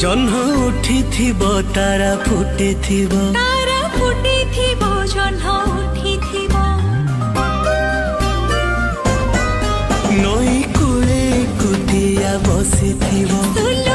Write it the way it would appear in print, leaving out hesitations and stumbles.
जह्न उठी तारा फुटी जह्न उठी नई कूले कुटिया बसी सुल